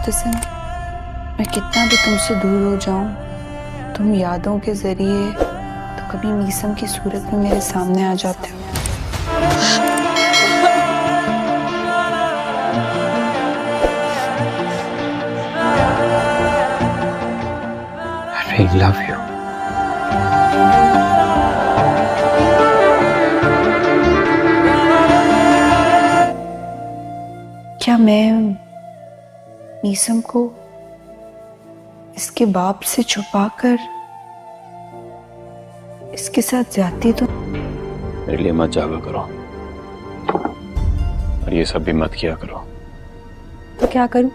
मोर्तसिम, मैं कितना भी तुमसे दूर हो जाऊं, तुम यादों के जरिए तो कभी मीसम की सूरत में मेरे सामने आ जाते हो। I love you. क्या मैं मीसम को इसके बाप से छुपाकर इसके साथ ज्यादती तो मेरे लिए मत जागा करो और ये सब भी मत किया करो। तो क्या करूं?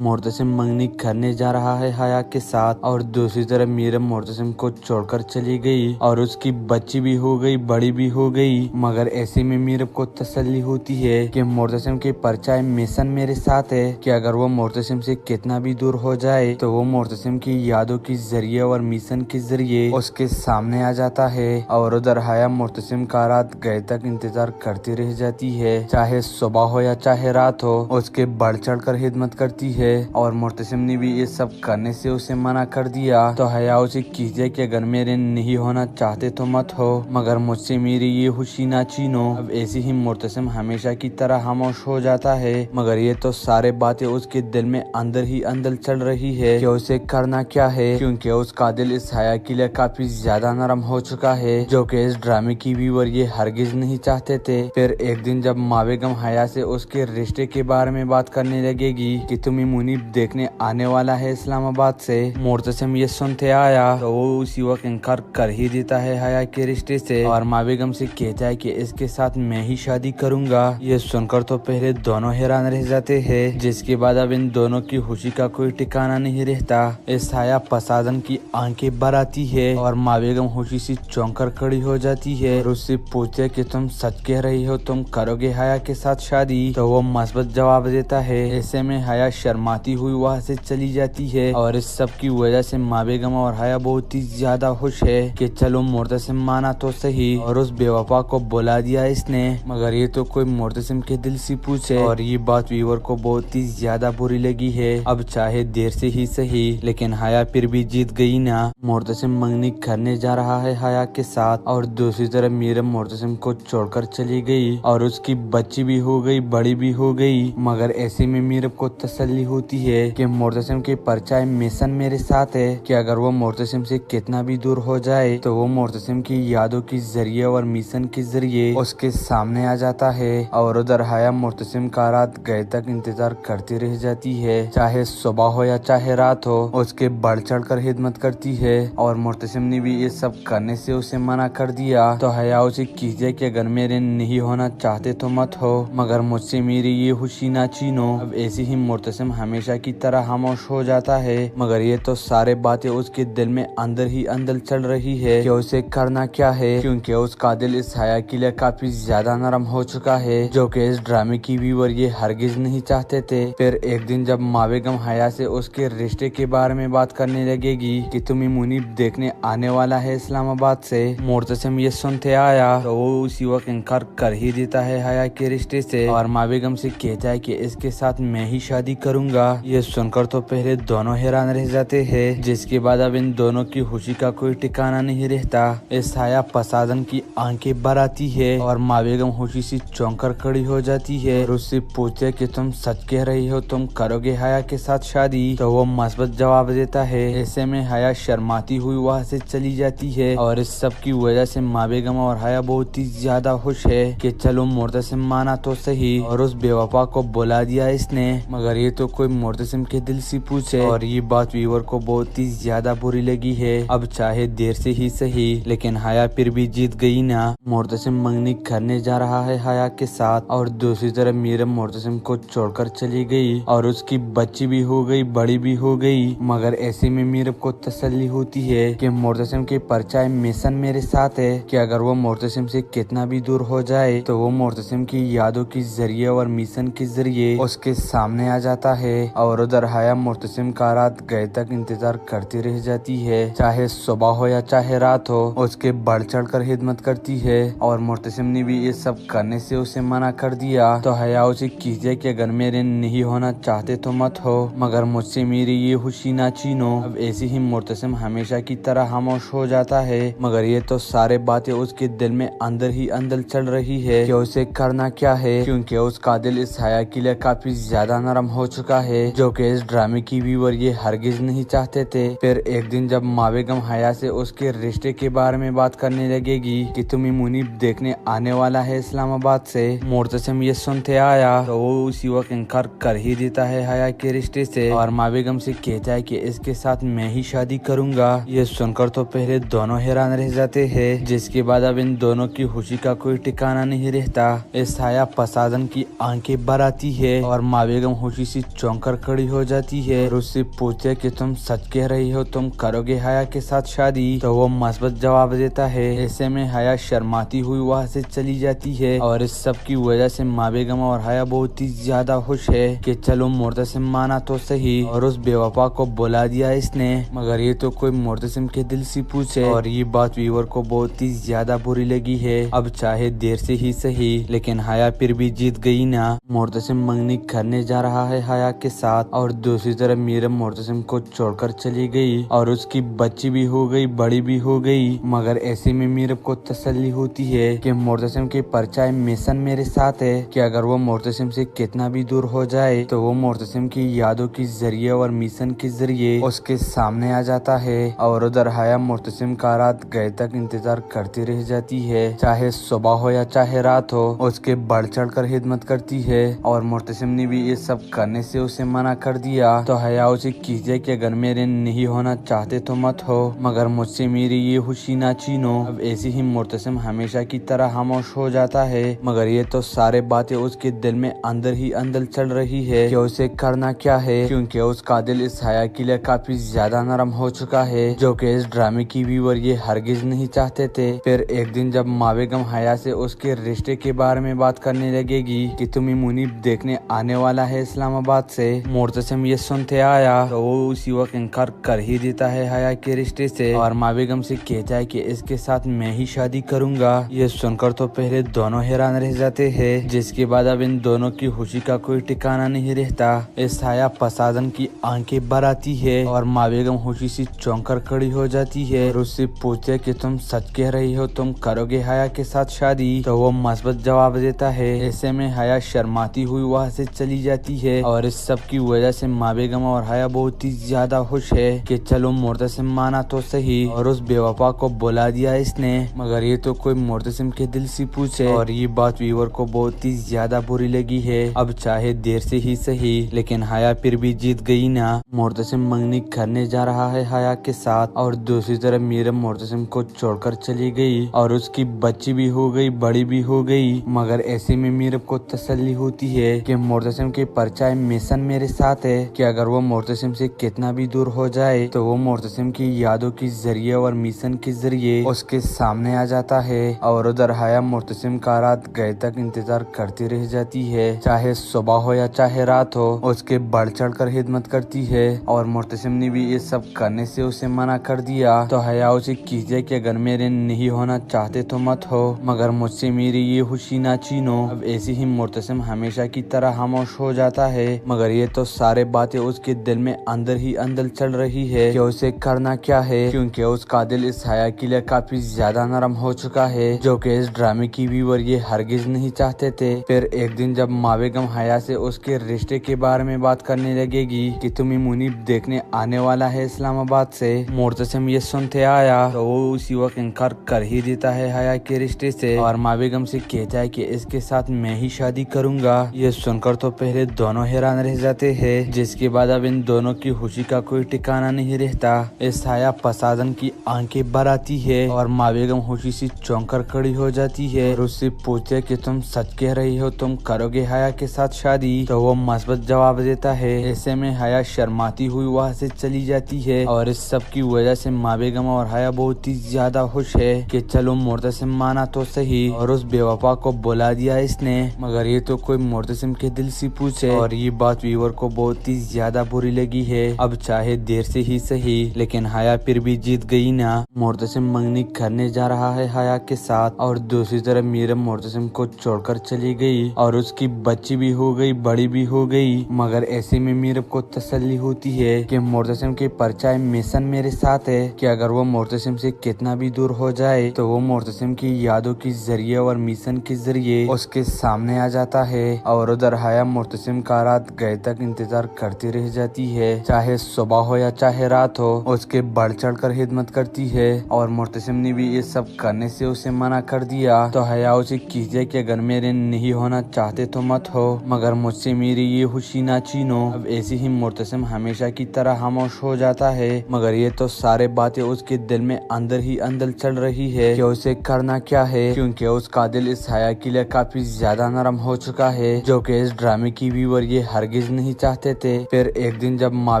मोर्तसिम मंगनी करने जा रहा है हया के साथ और दूसरी तरफ मीरम मोर्तसिम को छोड़कर चली गई और उसकी बच्ची भी हो गई, बड़ी भी हो गई। मगर ऐसे में मीरम को तसल्ली होती है कि मोर्तसिम की परछाई मिशन मेरे साथ है कि अगर वो मोर्तसिम से कितना भी दूर हो जाए तो वो मोर्तसिम की यादों के जरिए और मिशन के जरिए उसके सामने आ जाता है। और उधर हया मोर्तसिम का रात गए तक इंतजार करती रह जाती है, चाहे सुबह हो या चाहे रात हो, उसके बढ़ चढ़ कर खिदमत करती है। और मोर्तसिम ने भी ये सब करने से उसे मना कर दिया। तो हया उसे कीजिए कि अगर मेरे नहीं होना चाहते तो मत हो, मगर मुझसे मेरी ये खुशी ना छीनो। अब ऐसे ही मोर्तसिम हमेशा की तरह खामोश हो जाता है। मगर ये तो सारे बातें उसके दिल में अंदर ही अंदर चल रही है कि उसे करना क्या है, क्योंकि उसका दिल इस हया के लिए काफी ज्यादा नरम हो चुका है, जो कि इस ड्रामे की व्यूअर ये हरगिज नहीं चाहते थे। फिर एक दिन जब माँ बेगम हया से उसके रिश्ते के बारे में बात करने लगेगी कि तुम्हें मुनीब देखने आने वाला है इस्लामाबाद से, मोर्तसिम ये सुनते आया तो वो उसी वक्त इनकार कर ही देता है हया के रिश्ते से और माँ बेगम से कहता है कि इसके साथ मैं ही शादी करूंगा। ये सुनकर तो पहले दोनों हैरान रह जाते हैं, जिसके बाद अब इन दोनों की खुशी का कोई ठिकाना नहीं रहता। इस हया पसादन की आंखें भर आती है और माँ बेगम खुशी से चौंक कर खड़ी हो जाती है और उससे पूछते कि तुम सच कह रही हो, तुम करोगे हया के साथ शादी? तो वो मस्बत जवाब देता है। ऐसे में हया शर्माती हुई वहाँ से चली जाती है और इस सब की वजह से माँ बेगम और हया बहुत ही ज्यादा खुश है कि चलो मोर्तसिम माना तो सही और उस बेवफा को बुला दिया इसने। मगर ये तो कोई मोर्तसिम के दिल से पूछे और ये बात व्यूअर को बहुत ही ज्यादा बुरी लगी है। अब चाहे देर से ही सही, लेकिन हया फिर भी जीत गई ना। मोर्तसिम मंगनी करने जा रहा है हया के साथ और दूसरी तरफ मीरम मोर्तसिम को छोड़कर चली गई और उसकी बच्ची भी हो गई, बड़ी भी हो गई। मगर ऐसे में मीरम को तसल्ली होती है कि मोर्तसिम की परछाई मिशन मेरे साथ है कि अगर वो मोर्तसिम से कितना भी दूर हो जाए तो वो मोर्तसिम की यादों के जरिए और मिशन के जरिए उसके सामने आ जाता है। और उधर हया मोर्तसिम का रात गए तक इंतजार करती रह जाती है, चाहे सुबह हो या चाहे रात हो, उसके बढ़ चढ़ कर खिदमत करती है। और मोर्तसिम ने भी ये सब करने से उसे मना कर दिया। तो हया उसे कीजिए कि अगर मेरे नहीं होना चाहते तो मत हो, मगर मुझसे मेरी ये खुशी ना छीनो। अब ऐसे ही मोर्तसिम हमेशा की तरह खामोश हो जाता है। मगर ये तो सारे बातें उसके दिल में अंदर ही अंदर चल रही है कि उसे करना क्या है, क्योंकि उसका दिल इस हया के लिए काफी ज्यादा नरम हो चुका है, जो कि इस ड्रामे की व्यूअर ये हरगिज नहीं चाहते थे। फिर एक दिन जब माँ बेगम हया से उसके रिश्ते के बारे में बात करने लगेगी कि तुम्हें मुनीब देखने आने वाला है इस्लामाबाद से, मोर्तसिम ये सुनते आया तो वो उसी वक्त इनकार कर ही देता है हया के रिश्ते से और माँ बेगम से कहता है कि इसके साथ मैं ही शादी करूंगा। ये सुनकर तो पहले दोनों हैरान रह जाते हैं, जिसके बाद अब इन दोनों की खुशी का कोई ठिकाना नहीं रहता। इस हया पसादन की आंखें भर आती है और माँ बेगम खुशी से चौंक कर खड़ी हो जाती है और उससे पूछते कि तुम सच कह रही हो, तुम करोगे हया के साथ शादी? तो वो मस्बत जवाब देता है। ऐसे में हया शर्माती हुई वहाँ से चली जाती है और इस सब की वजह से माँ बेगम और हया बहुत ही ज्यादा खुश है कि चलो मोर्तसिम माना तो सही और उस बेवफा को बुला दिया इसने। मगर ये तो कोई मोर्तसिम के दिल से पूछे और ये बात व्यूअर को बहुत ही ज्यादा बुरी लगी है। अब चाहे देर से ही सही, लेकिन हया फिर भी जीत गई ना। मोर्तसिम मंगनी करने जा रहा है हया के साथ और दूसरी तरफ मीरम मोर्तसिम को छोड़कर चली गई और उसकी बच्ची भी हो गई, बड़ी भी हो गई। मगर ऐसे में मीरम को तसल्ली होती है कि मोर्तसिम की परछाई मिशन मेरे साथ है कि अगर वो मोर्तसिम से कितना भी दूर हो जाए तो वो मोर्तसिम की यादों के जरिए और मिशन के जरिए उसके सामने आ जाता है। है और उधर हया मुर्तसिम का रात गए तक इंतजार करती रह जाती है। चाहे सुबह हो या चाहे रात हो, उसके बढ़ चढ़ कर खिदमत करती है और मुर्तसिम ने भी ये सब करने से उसे मना कर दिया। तो हया उसे कीजिए कि अगर मेरे नहीं होना चाहते तो मत हो, मगर मुझसे मेरी ये खुशी ना छीनो। अब ऐसे ही मुर्तसिम हमेशा की तरह खामोश हो जाता है, मगर ये तो सारे बातें उसके दिल में अंदर ही अंदर चल रही है कि उसे करना क्या है, क्योंकि उसका दिल इस हया के लिए काफी ज्यादा नरम हो चुका है, जो कि इस ड्रामे की व्यूअर ये हरगिज नहीं चाहते थे। फिर एक दिन जब माँ बेगम हया से उसके रिश्ते के बारे में बात करने लगेगी कि तुम्हें मुनीब देखने आने वाला है इस्लामाबाद से, मुर्तसिम ये सुनते आया तो वो उसी वक्त इनकार कर ही देता है हया के रिश्ते से और माँ बेगम से कहता है कि इसके साथ मैं ही शादी करूंगा। ये सुनकर तो पहले दोनों हैरान रह जाते हैं, जिसके बाद अब इन दोनों की खुशी का कोई ठिकाना नहीं रहता। इस हया पसादन की आंखें भर आती है और माँ बेगम खुशी से चौंक कर खड़ी हो जाती है और उससे पूछते कि तुम सच कह रही हो, तुम करोगे हया के साथ शादी? तो वो मस्बत जवाब देता है। ऐसे में हया शर्माती हुई वहाँ से चली जाती है और इस सब की वजह से माँ बेगम और हया बहुत ही ज्यादा खुश है कि चलो मुर्तसिम माना तो सही और उस बेवफा को बुला दिया इसने। मगर ये तो कोई मुर्तसिम के दिल से पूछे और ये बात व्यूअर को बहुत ही ज्यादा बुरी लगी है। अब चाहे देर से ही सही, लेकिन हया फिर भी जीत गई ना। मुर्तसिम मंगनी करने जा रहा है हया के साथ और दूसरी तरफ मीरम मुर्तसिम को छोड़कर चली गई और उसकी बच्ची भी हो गई, बड़ी भी हो गई। मगर ऐसे में मीरम को तसल्ली होती है कि मुर्तसिम की परछाई मिशन मेरे साथ है, कि अगर वो मुर्तसिम से कितना भी दूर हो जाए तो वो मुर्तसिम की यादों के जरिए और मिशन के जरिए उसके सामने आ जाता है। और उधर हया मुर्तसिम का रात गए तक इंतजार करती रह जाती है, चाहे सुबह हो या चाहे रात हो, उसके बढ़ चढ़ कर खिदमत करती है और मुर्तसिम ने भी ये सब करने से उसे मना कर दिया। तो हया उसे कीजिए कि अगर मेरे नहीं होना चाहते तो मत हो, मगर मुझसे मेरी ये खुशी ना छीनो। अब ऐसे ही मुर्तसिम हमेशा की तरह खामोश हो जाता है, मगर ये तो सारे बातें उसके दिल में अंदर ही अंदर चल रही है कि उसे करना क्या है, क्योंकि उसका दिल इस हया के लिए काफी ज्यादा नरम हो चुका है, जो कि इस ड्रामे की व्यूअर ये हरगिज नहीं चाहते थे। फिर एक दिन जब माँ बेगम हया से उसके रिश्ते के बारे में बात करने लगेगी कि तुम्हें मुनीब देखने आने वाला है इस्लामाबाद से, मुर्तसिम ये सुनते आया तो वो उसी वक्त इनकार कर ही देता है हया के रिश्ते से और माँ बेगम से कहता है कि इसके साथ मैं ही शादी करूंगा। ये सुनकर तो पहले दोनों हैरान रह जाते हैं, जिसके बाद अब इन दोनों की खुशी का कोई ठिकाना नहीं रहता। इस हया पसादन की आंखें भर आती है और माँ बेगम खुशी से चौंक कर खड़ी हो जाती है और उससे पूछते कि तुम सच कह रही हो, तुम करोगे हया के साथ शादी? तो वो मस्बत जवाब देता है। ऐसे में हया शर्माती हुई वहाँ से चली जाती है और इस सब की वजह से माँ बेगम और हया बहुत ही ज्यादा खुश है कि चलो मुर्तसिम माना तो सही और उस बेवफा को बुला दिया इसने। मगर ये तो कोई मुर्तसिम के दिल से पूछे और ये बात व्यूअर को बहुत ही ज्यादा बुरी लगी है। अब चाहे देर से ही सही, लेकिन हया फिर भी जीत गई ना। मुर्तसिम मंगनी करने जा रहा है हया के साथ और दूसरी तरफ मीरम मुर्तसिम को छोड़कर चली गई और उसकी बच्ची भी हो गई, बड़ी भी हो गई। मगर ऐसे में मीरम को तसल्ली होती है कि मुर्तसिम की परछाई मिशन मेरे साथ है, कि अगर वो मुर्तसिम से कितना भी दूर हो जाए तो वो मुर्तसिम की यादों के जरिए और मिशन के जरिए उसके सामने आ जाता है। और उधर हया मुर्तसिम का रात गए तक इंतजार करती रह जाती है, चाहे सुबह हो या चाहे रात हो, उसके बढ़ चढ़ कर खिदमत करती है और मुर्तसिम ने भी ये सब करने से उसे मना कर दिया। तो हया उसे कीजिए कि अगर मेरे नहीं होना चाहते तो मत हो, मगर मुझसे मेरी ये खुशी ना छीनो। अब ऐसे ही मुर्तसिम हमेशा की तरह खामोश हो जाता है, मगर ये तो सारे बातें उसके दिल में अंदर ही अंदर चल रही है कि उसे करना क्या है, क्योंकि उसका दिल इस हया के लिए काफी ज्यादा नरम हो चुका है, जो कि इस ड्रामे की व्यूअर ये हरगिज नहीं चाहते थे। फिर एक दिन जब माँ बेगम हया से उसके रिश्ते के बारे में बात करने लगेगी कि तुम्हें मुनीब देखने आने वाला है इस्लामाबाद से, मुर्तसिम ये सुनते आया तो वो उसी वक्त इनकार कर ही देता है हया के रिश्ते से और माँ बेगम से कहता है कि इसके साथ मैं ही शादी करूंगा। ये सुनकर तो पहले दोनों हैरान रह जाते हैं, जिसके बाद अब इन दोनों की खुशी का कोई ठिकाना नहीं रहता। इस हया पसादन की आंखें भर आती है और माँ बेगम खुशी से चौंक कर खड़ी हो जाती है और उससे पूछते कि तुम सच कह रही हो, तुम करोगे हया के साथ शादी? तो वो मस्बत जवाब देता है। ऐसे में हया शर्माती हुई वहाँ से चली जाती है और इस सब की वजह से माँ बेगम और हया बहुत ही ज्यादा खुश है कि चलो मुर्तसिम माना तो सही और उस बेवफा को बुला दिया इसने। मगर ये तो कोई मुर्तसिम के दिल से पूछे और ये बात बात व्यूअर को बहुत ही ज्यादा बुरी लगी है। अब चाहे देर से ही सही, लेकिन हया फिर भी जीत गई ना। मोर्तसिम मंगनी करने जा रहा है हया के साथ और दूसरी तरफ मीरम मोर्तसिम को छोड़कर चली गई और उसकी बच्ची भी हो गई, बड़ी भी हो गई। मगर ऐसे में मीरम को तसल्ली होती है कि मोर्तसिम की परछाई मिशन मेरे साथ है कि अगर वो मोर्तसिम से कितना भी दूर हो जाए तो वो मोर्तसिम की यादों के जरिए और मिशन के जरिए उसके सामने आ जाता है। और उधर हया मोर्तसिम का रात गए तक इंतजार करती रह जाती है, चाहे सुबह हो या चाहे रात हो, उसके बढ़ चढ़ कर हिदमत करती है। और मोर्तसिम ने भी ये सब करने से उसे मना कर दिया। तो हया उसे कीजिए कि अगर मेरे नहीं होना चाहते तो मत हो, मगर मुझसे मेरी ये खुशी ना छीनो। अब ऐसे ही मोर्तसिम हमेशा की तरह खामोश हो जाता है। मगर ये तो सारे बातें उसके दिल में अंदर ही अंदर चल रही है कि उसे करना क्या है, क्योंकि उसका दिल इस हया के लिए काफी ज्यादा नरम हो चुका है, जो कि इस ड्रामे की व्यूअर ये हरगिज नहीं चाहते थे। फिर एक दिन जब माँ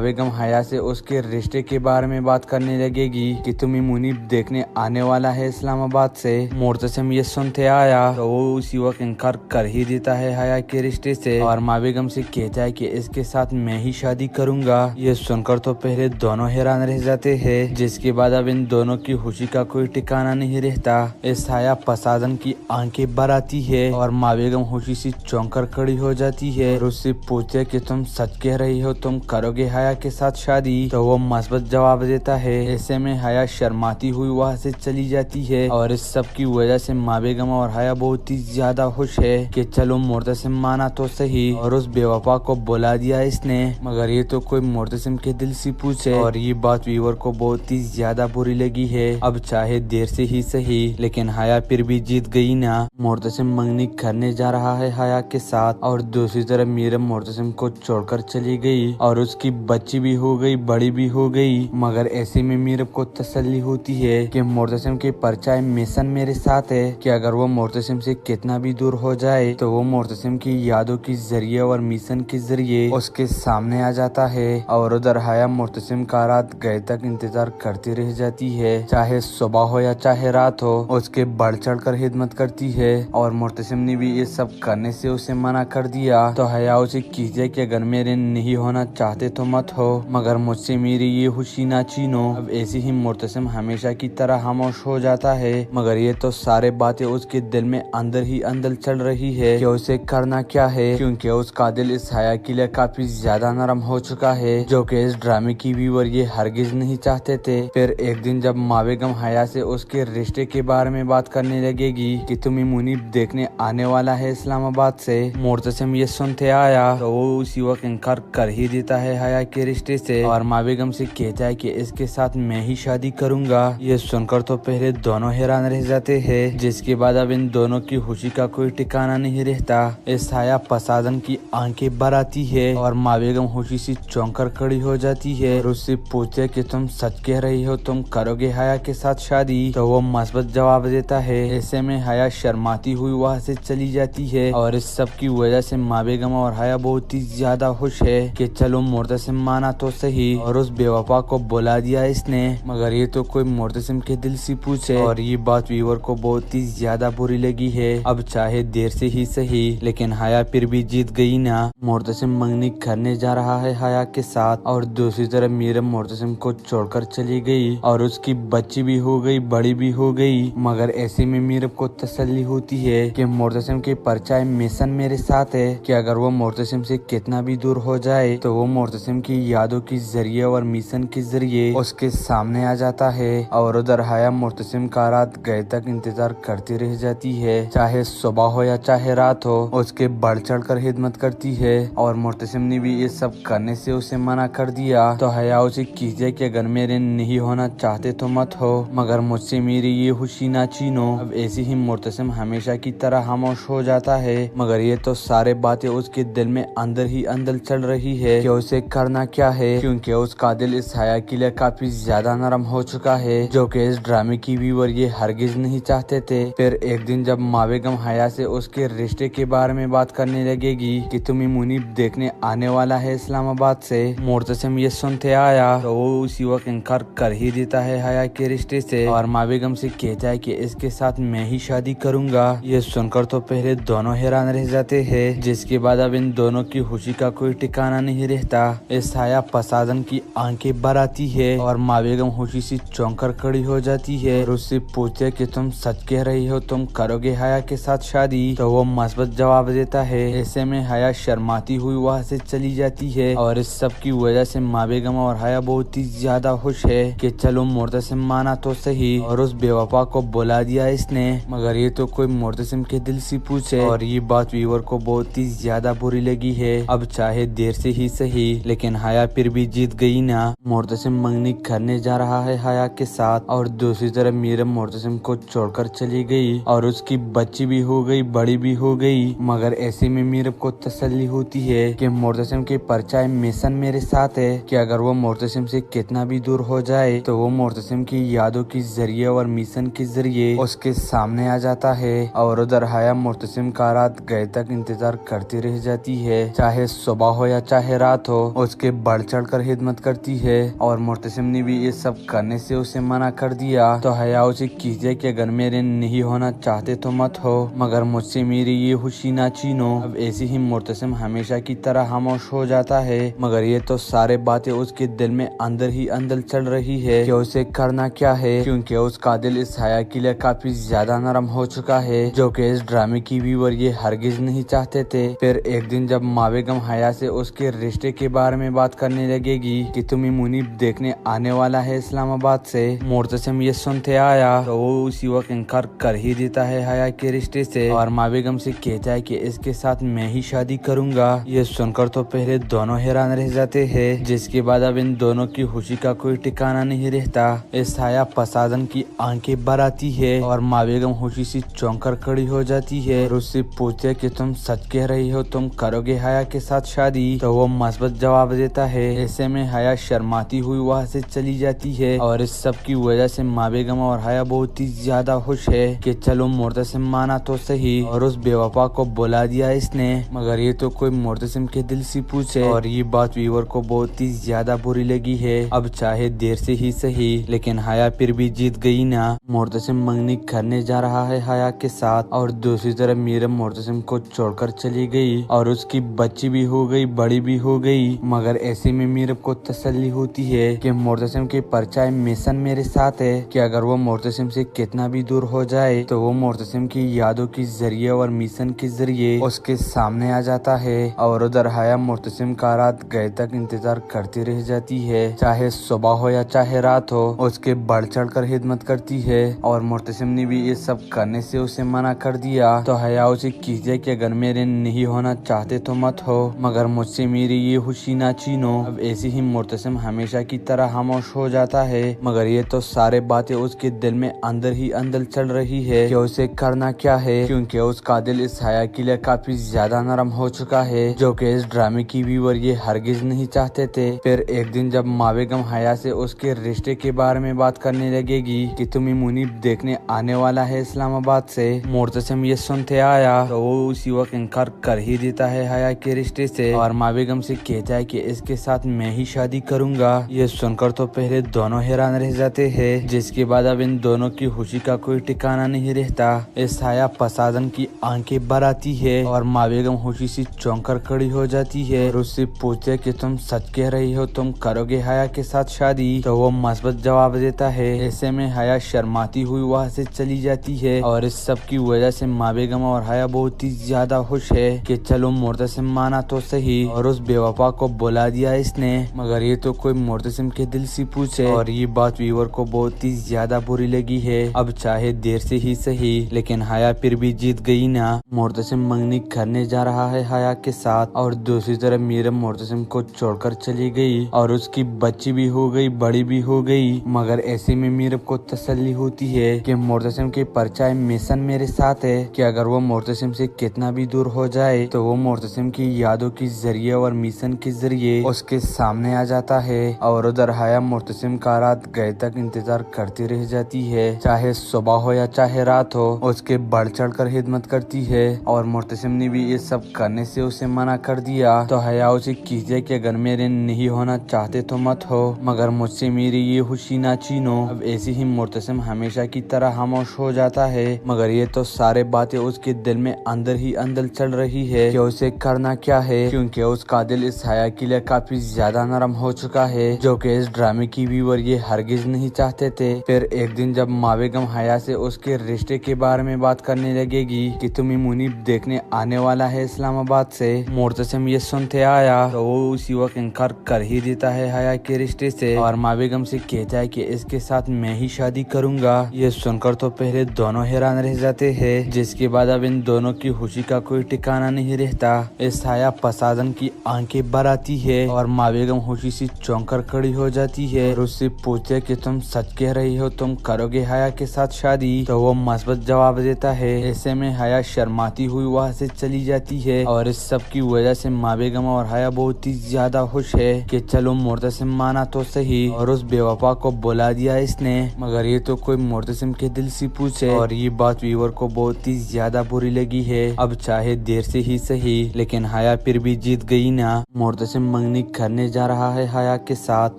बेगम हया से उसके रिश्ते के बारे में बात करने लगेगी कि तुम्हें मुनीब देखने आने वाला है इस्लामाबाद से, मोर्तसिम ये सुनते आया तो वो उसी वक्त इनकार कर ही देता है हया के रिश्ते से और माँ बेगम से कहता है कि इसके साथ मैं ही शादी करूंगा। ये सुनकर तो पहले दोनों हैरान रह जाते हैं, जिसके बाद अब इन दोनों की खुशी का कोई ठिकाना नहीं रहता। इस हया पसादन की आंखें भर आती है और माँ बेगम खुशी से चौंक कर खड़ी हो जाती है और उससे पूछते कि तुम सच कह रही हो, तुम करोगे हया के साथ शादी? तो वो मस्बत जवाब देता है। ऐसे में हया शर्माती हुई वहाँ से चली जाती है और इस सब की वजह से माँ बेगम और हया बहुत ही ज्यादा खुश है कि चलो मोर्तसिम माना तो सही और उस बेवफा को बुला दिया इसने। मगर ये तो कोई मोर्तसिम के दिल से पूछे और ये बात व्यूअर को बहुत ही ज्यादा बुरी लगी है। अब चाहे देर से ही सही, लेकिन हया फिर भी जीत गई ना। मोर्तसिम मंगनी करने जा रहा है हया के साथ और दूसरी तरफ मीरम मोर्तसिम को छोड़कर चली गई और उसकी बच्ची भी हो गई, बड़ी भी हो गई। मगर ऐसे में मीरम को तसल्ली होती है कि मोर्तसिम की परछाई मिशन मेरे साथ है कि अगर वो मोर्तसिम से कितना भी दूर हो जाए तो वो मोर्तसिम की यादों के जरिए और मिशन के जरिए उसके सामने आ जाता है। और उधर हया मोर्तसिम का रात गए तक इंतजार करती रह जाती है, चाहे सुबह हो या चाहे रात हो, उसके बढ़ चढ़ कर हिदमत करती है। और मोर्तसिम ने भी ये सब करने से उसे मना कर दिया। तो हया उसे कीजिए कि अगर मेरे नहीं होना चाहते तो मत हो, मगर मुझसे मेरी ये खुशी ना छीनो। अब ऐसे ही मोर्तसिम हमेशा की तरह खामोश हो जाता है। मगर ये तो सारे बातें उसके दिल में अंदर ही अंदर चल रही है कि उसे करना क्या है, क्योंकि उसका दिल इस हया के लिए काफी ज्यादा नरम हो चुका है, जो कि इस ड्रामे की व्यूअर ये हरगिज नहीं चाहते थे। फिर एक दिन जब माँ बेगम हया से उसके रिश्ते के बारे में बात करने लगेगी कि तुम्हें मुनीब देखने आने वाला है इस्लामाबाद से, मोर्तसिम ये सुनते आया तो वो उसी वक्त इनकार कर ही देता है हया के रिश्ते से और माँ बेगम से कहता है कि इसके साथ मैं ही शादी करूंगा। ये सुनकर तो पहले दोनों हैरान रह जाते हैं, जिसके बाद अब इन दोनों की खुशी का कोई ठिकाना नहीं रहता। इस हया पसादन की आंखें भर आती है और माँ बेगम खुशी से चौंक कर खड़ी हो जाती है और उससे पूछते कि तुम सच कह रही हो, तुम करोगे हया के साथ शादी? तो वो मस्बत जवाब देता है। ऐसे में हया शर्माती हुई वहाँ से चली जाती है और इस सब की वजह से माँ बेगम और हया बहुत ही ज्यादा खुश है कि चलो मोर्तसिम माना तो सही और उस बेवफा को बुला दिया इसने। मगर ये तो कोई मोर्तसिम के दिल से पूछे और ये बात व्यूअर को बहुत ही ज्यादा बुरी लगी है। अब चाहे देर से ही सही, लेकिन हया फिर भी जीत गई ना। मोर्तसिम मंगनी करने जा रहा है हया के साथ और दूसरी तरफ मीरम मोर्तसिम को छोड़कर चली गई और उसकी बच्ची भी हो गई, बड़ी भी हो गई। मगर ऐसे में मीरम को तसल्ली होती है कि मोर्तसिम की परछाई मिशन मेरे साथ है कि अगर वो मोर्तसिम से कितना भी दूर हो जाए तो वो मोर्तसिम की यादों के जरिए और मिशन के जरिए उसके सामने आ जाता है। और उधर हया मोर्तसिम का रात गए तक इंतजार करती रह जाती है, चाहे सुबह हो या चाहे रात हो, उसके बढ़ चढ़ कर हिदमत करती है। और मोर्तसिम ने भी ये सब करने से उसे मना कर दिया। तो हया उसे कीजिए कि अगर मेरे नहीं होना चाहते तो मत हो, मगर मुझसे मेरी ये खुशी ना छीनो। अब ऐसे ही मोर्तसिम हमेशा की तरह खामोश हो जाता है। मगर ये तो सारे बातें उसके दिल में अंदर ही अंदर चल रही है कि उसे करना क्या है, क्योंकि उसका दिल इस हया के लिए काफी ज्यादा नरम हो चुका है, जो कि इस ड्रामे की व्यूअर ये हरगिज नहीं चाहते थे। फिर एक दिन जब माँ बेगम हया से उसके रिश्ते के बारे में बात करने लगेगी कि तुम्हें मुनीब देखने आने वाला है इस्लामाबाद से, मोर्तसिम ये सुनते आया तो वो उसी वक्त इनकार कर ही देता है हया के रिश्ते से और माँ बेगम से कहता है कि इसके साथ मैं ही शादी करूंगा। ये सुनकर तो पहले दोनों हैरान रह जाते हैं, जिसके बाद अब इन दोनों की खुशी का कोई ठिकाना नहीं रहता। इस हाया पसादन की आंखें भर आती है और माँ बेगम खुशी से चौंक कर खड़ी हो जाती है और उससे पूछते है कि तुम सच कह रही हो, तुम करोगे हाया के साथ शादी? तो वो मस्बत जवाब देता है। ऐसे में हाया शर्माती हुई वहाँ से चली जाती है और इस सब की वजह से माँ बेगम और हाया बहुत ही ज्यादा खुश है कि चलो मोर्तसिम माना तो सही और उस बेवफा को बुला दिया इसने, मगर ये तो कोई मोर्तसिम के दिल से पूछे। और ये बात वीवर को बहुत ही ज्यादा बुरी लगी है। अब चाहे देर से ही सही, लेकिन हाया फिर भी जीत गई ना। मोर्तसिम मंगनी करने जा रहा है हाया के साथ और दूसरी तरफ मीरम मोर्तसिम को छोड़कर चली गई और उसकी बच्ची भी हो गई, बड़ी भी हो गई। मगर ऐसे में मीरम को तसल्ली होती है कि मोर्तसिम की परछाई मिशन मेरे साथ है कि अगर वो मोर्तसिम से कितना भी दूर हो जाए तो वो मोर्तसिम की यादों के जरिए और मिशन के जरिए उसके सामने आ जाता है। और उधर हाया मोर्तसिम का रात गए तक इंतजार करती रह जाती है, चाहे सुबह हो या चाहे रात हो, उसके बढ़ चढ़ कर खिदमत करती है। और मोर्तसिम ने भी ये सब करने से उसे मना कर दिया। तो हया उसे कीजिए कि अगर मेरे नहीं होना चाहते तो मत हो, मगर मुझसे मेरी ये खुशी ना छीनो। अब ऐसे ही मोर्तसिम हमेशा की तरह खामोश हो जाता है, मगर ये तो सारे बातें उसके दिल में अंदर ही अंदर चल रही है कि उसे करना क्या है, क्योंकि उसका दिल इस हया के लिए काफी ज्यादा नरम हो चुका है, जो कि इस ड्रामे की व्यूअर ये हरगिज नहीं चाहते थे। फिर एक दिन जब माँ बेगम हया से उसके रिश्ते के बारे में बात करने लगेगी कि तुम्हें मुनीब देखने आने वाला है इस्लामाबाद से, मोर्तसिम ये सुनते आया तो वो उसी वक्त इनकार कर ही देता है हया के रिश्ते से और माँ बेगम से कहता है कि इसके साथ मैं ही शादी करूंगा। ये सुनकर तो पहले दोनों हैरान रह जाते हैं, जिसके बाद अब इन दोनों की खुशी का कोई ठिकाना नहीं रहता। इस हाया पसादन की आंखें भर आती है और माँ बेगम खुशी से चौंक कर खड़ी हो जाती है और उससे पूछते है कि तुम सच कह रही हो, तुम करोगे हाया के साथ शादी? तो वो मस्बत जवाब देता है। ऐसे में हाया शर्माती हुई वहाँ से चली जाती है और इस सब की वजह से माँ बेगम और हाया बहुत ही ज्यादा खुश है कि चलो मोर्तसिम माना तो सही और उस बेवफा को बुला दिया इसने, मगर ये तो कोई मोर्तसिम के दिल से पूछे। और ये बात वीवर को बहुत ही ज्यादा बुरी लगी है। अब चाहे देर से ही सही, लेकिन हाया फिर भी जीत गई ना। मोर्तसिम मंगनी करने जा रहा है हाया के साथ और दूसरी तरफ मीरम मोर्तसिम को छोड़कर चली गई और उसकी बच्ची भी हो गई, बड़ी भी हो गई। मगर ऐसे में मीरम को तसल्ली होती है कि मोर्तसिम की परछाई मिशन मेरे साथ है कि अगर वो मोर्तसिम से कितना भी दूर हो जाए तो वो मोर्तसिम की यादों के जरिए और मिशन के जरिए उसके सामने आ जाता है। और उधर हाया मोर्तसिम का रात गए तक इंतजार करती रह जाती है, चाहे सुबह हो या चाहे रात हो, उसके बढ़ चढ़ कर खिदमत करती है। और मोर्तसिम ने भी ये सब करने से उसे मना कर दिया। तो हया उसे कीजिए कि अगर मेरे नहीं होना चाहते तो मत हो, मगर मुझसे मेरी ये खुशी ना छीनो। अब ऐसे ही मोर्तसिम हमेशा की तरह खामोश हो जाता है, मगर ये तो सारे बातें उसके दिल में अंदर ही अंदर चल रही है कि उसे करना क्या है, क्योंकि उसका दिल इस हया के लिए काफी ज्यादा नरम हो चुका है, जो कि इस ड्रामे की व्यूअर ये हरगिज नहीं चाहते थे। फिर एक दिन जब माँ बेगम हया से उसके रिश्ते के बारे में बात करने लगेगी कि तुम्हें मुनीब देखने आने वाला है इस्लामाबाद से, मोर्तसिम ये सुनते आया तो वो उसी वक्त इनकार कर ही देता है हया के रिश्ते से और माँ बेगम से कहता है कि इसके साथ मैं ही शादी करूंगा। ये सुनकर तो पहले दोनों हैरान रह जाते हैं, जिसके बाद अब इन दोनों की खुशी का कोई ठिकाना नहीं रहता। इस हाया पसादन की आंखें भर आती है और माँ बेगम खुशी से चौंक कर खड़ी हो जाती है और उससे पूछते है कि तुम सच कह रही हो, तुम करोगे हाया के साथ शादी? तो वो मस्बत जवाब देता है। ऐसे में हाया शर्माती हुई वहाँ से चली जाती है और इस सब की वजह से माँ बेगम और हाया बहुत ही ज्यादा खुश है कि चलो मोर्तसिम माना तो सही और उस बेवफा को बुला दिया इसने, मगर ये तो कोई मोर्तसिम के दिल से पूछे। और ये बात वीवर को बहुत ही ज्यादा बुरी लगी है। अब चाहे देर से ही सही, लेकिन हाया फिर भी जीत गई ना। मोर्तसिम मंगनी करने जा रहा है हाया के साथ और दूसरी तरफ मीरम मोर्तसिम को छोड़कर चली गई और उसकी बच्ची भी हो गई, बड़ी भी हो गई। मगर ऐसे में मीरम को तसल्ली होती है कि मोर्तसिम की परछाई मिशन मेरे साथ है कि अगर वो मोर्तसिम से कितना भी दूर हो जाए तो वो मोर्तसिम की यादों के जरिए और मिशन के जरिए उसके सामने आ जाता है। और उधर हाया मोर्तसिम का रात गए तक इंतजार करती रह जाती है, चाहे सुबह हो या चाहे रात हो, उसके बढ़ चढ़ कर खिदमत करती है। और मोर्तसिम ने भी ये सब करने से उसे मना कर दिया। तो हया उसे कीजिए कि अगर मेरे नहीं होना चाहते तो मत हो, मगर मुझसे मेरी ये खुशी ना छीनो। अब ऐसे ही मोर्तसिम हमेशा की तरह खामोश हो जाता है, मगर ये तो सारे बातें उसके दिल में अंदर ही अंदर चल रही है कि उसे करना क्या है, क्योंकि उसका दिल इस हया के लिए काफी ज्यादा नरम हो चुका है, जो कि इस ड्रामे की व्यूअर ये हरगिज नहीं चाहते थे। फिर एक दिन जब माँ बेगम हया से उसके रिश्ते के बारे में बात करने लगेगी कि तुम्हें मुनीब देखने आने वाला है इस्लामाबाद से, मोर्तसिम ये सुनते आया तो वो उस युवक इनकार कर ही देता है हया के रिश्ते से और माँ बेगम से कहता है कि इसके साथ मैं ही शादी करूंगा। ये सुनकर तो पहले दोनों हैरान रह जाते हैं, जिसके बाद अब इन दोनों की खुशी का कोई ठिकाना नहीं रहता। इस हया पसादन की आंखें भर आती है और माँ बेगम खुशी से चौंक कर खड़ी हो जाती है और उससे पूछते कि तुम सच कह रही हो, तुम करोगे हया के साथ शादी? तो वो मस्बत जवाब देता है। ऐसे में हया शर्माती हुई वहाँ से चली जाती है और इस सब की वजह से माँ बेगम और हया बहुत ही ज्यादा खुश है कि चलो मोर्तसिम माना तो सही और उस बेवफा को बुला दिया इसने, मगर ये तो कोई मोर्तसिम के दिल से पूछे और ये बात व्यूअर को बहुत ही ज्यादा बुरी लगी है। अब चाहे देर से ही सही, लेकिन हया फिर भी जीत गई ना। मोर्तसिम मंगनी करने जा रहा है हया के साथ